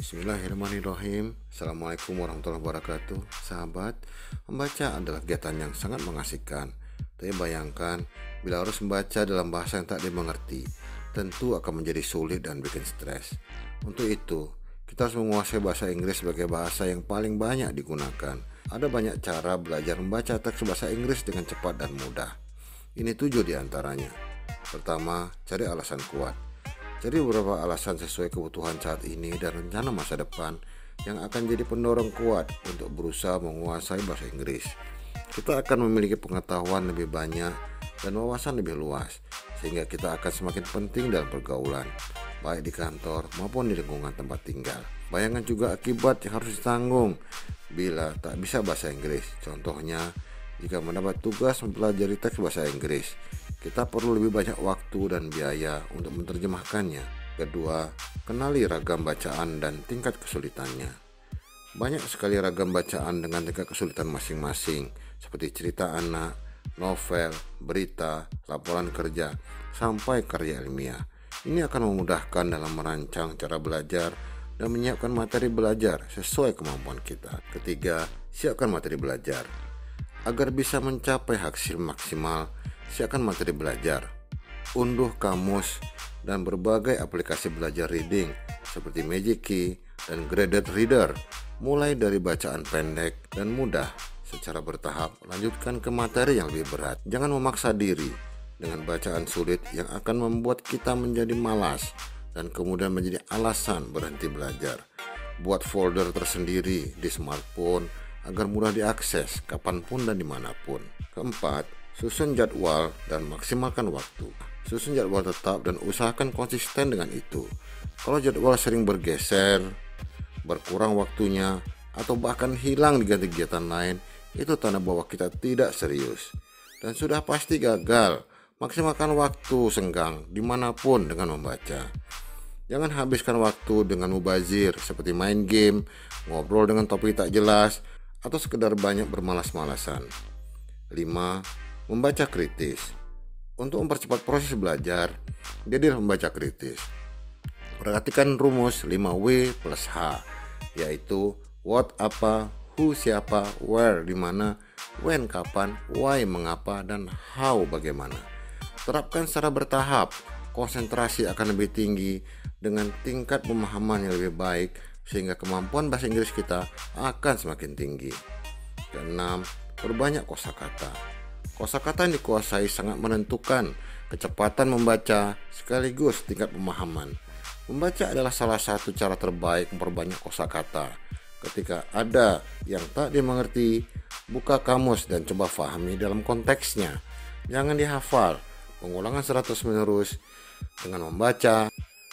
Bismillahirrahmanirrahim. Assalamualaikum warahmatullahi wabarakatuh. Sahabat, membaca adalah kegiatan yang sangat mengasihkan. Tapi bayangkan bila harus membaca dalam bahasa yang tak dimengerti, tentu akan menjadi sulit dan bikin stres. Untuk itu, kita harus menguasai bahasa Inggris sebagai bahasa yang paling banyak digunakan. Ada banyak cara belajar membaca teks bahasa Inggris dengan cepat dan mudah. Ini 7 diantaranya. Pertama, cari alasan kuat. Cari beberapa alasan sesuai kebutuhan saat ini dan rencana masa depan yang akan jadi pendorong kuat untuk berusaha menguasai bahasa Inggris. Kita akan memiliki pengetahuan lebih banyak dan wawasan lebih luas, sehingga kita akan semakin penting dalam pergaulan, baik di kantor maupun di lingkungan tempat tinggal. Bayangkan juga akibat yang harus ditanggung bila tak bisa bahasa Inggris. Contohnya, jika mendapat tugas mempelajari teks bahasa Inggris, kita perlu lebih banyak waktu dan biaya untuk menerjemahkannya. Kedua, kenali ragam bacaan dan tingkat kesulitannya. Banyak sekali ragam bacaan dengan tingkat kesulitan masing-masing, seperti cerita anak, novel, berita, laporan kerja, sampai karya ilmiah. Ini akan memudahkan dalam merancang cara belajar dan menyiapkan materi belajar sesuai kemampuan kita. Ketiga, siapkan materi belajar. Agar bisa mencapai hasil maksimal, siapkan materi belajar. Unduh kamus dan berbagai aplikasi belajar reading seperti Magic Key dan Graded Reader. Mulai dari bacaan pendek dan mudah secara bertahap, lanjutkan ke materi yang lebih berat. Jangan memaksa diri dengan bacaan sulit yang akan membuat kita menjadi malas dan kemudian menjadi alasan berhenti belajar. Buat folder tersendiri di smartphone agar mudah diakses kapanpun dan dimanapun. Keempat, susun jadwal dan maksimalkan waktu. Susun jadwal tetap dan usahakan konsisten dengan itu. Kalau jadwal sering bergeser, berkurang waktunya, atau bahkan hilang diganti kegiatan lain, itu tanda bahwa kita tidak serius dan sudah pasti gagal. Maksimalkan waktu senggang dimanapun dengan membaca. Jangan habiskan waktu dengan mubazir seperti main game, ngobrol dengan topik tak jelas, atau sekedar banyak bermalas-malasan. 5. Membaca kritis. Untuk mempercepat proses belajar, jadilah membaca kritis. Perhatikan rumus 5W plus H, yaitu what apa, who siapa, where di mana, when kapan, why mengapa, dan how bagaimana. Terapkan secara bertahap, konsentrasi akan lebih tinggi dengan tingkat pemahaman yang lebih baik, sehingga kemampuan bahasa Inggris kita akan semakin tinggi. Keenam, perbanyak kosakata. Kosakata yang dikuasai sangat menentukan kecepatan membaca sekaligus tingkat pemahaman. Membaca adalah salah satu cara terbaik memperbanyak kosakata. Ketika ada yang tak dimengerti, buka kamus dan coba fahami dalam konteksnya. Jangan dihafal. Pengulangan 100 menerus dengan membaca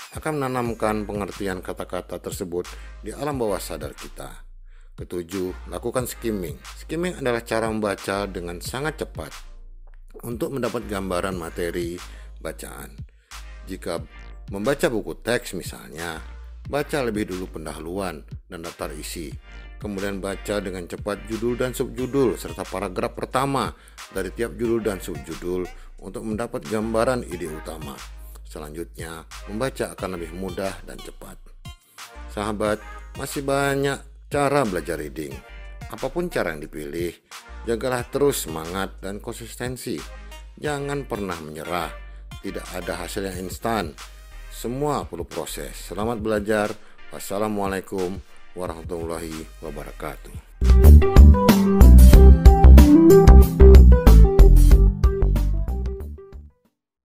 akan menanamkan pengertian kata-kata tersebut di alam bawah sadar kita. Ketujuh, lakukan skimming. Skimming adalah cara membaca dengan sangat cepat untuk mendapat gambaran materi bacaan. Jika membaca buku teks misalnya, baca lebih dulu pendahuluan dan daftar isi. Kemudian baca dengan cepat judul dan subjudul serta paragraf pertama dari tiap judul dan subjudul untuk mendapat gambaran ide utama. Selanjutnya, membaca akan lebih mudah dan cepat. Sahabat, masih banyak cara belajar reading. Apapun cara yang dipilih, jagalah terus semangat dan konsistensi. Jangan pernah menyerah. Tidak ada hasil yang instan. Semua perlu proses. Selamat belajar. Wassalamualaikum warahmatullahi wabarakatuh.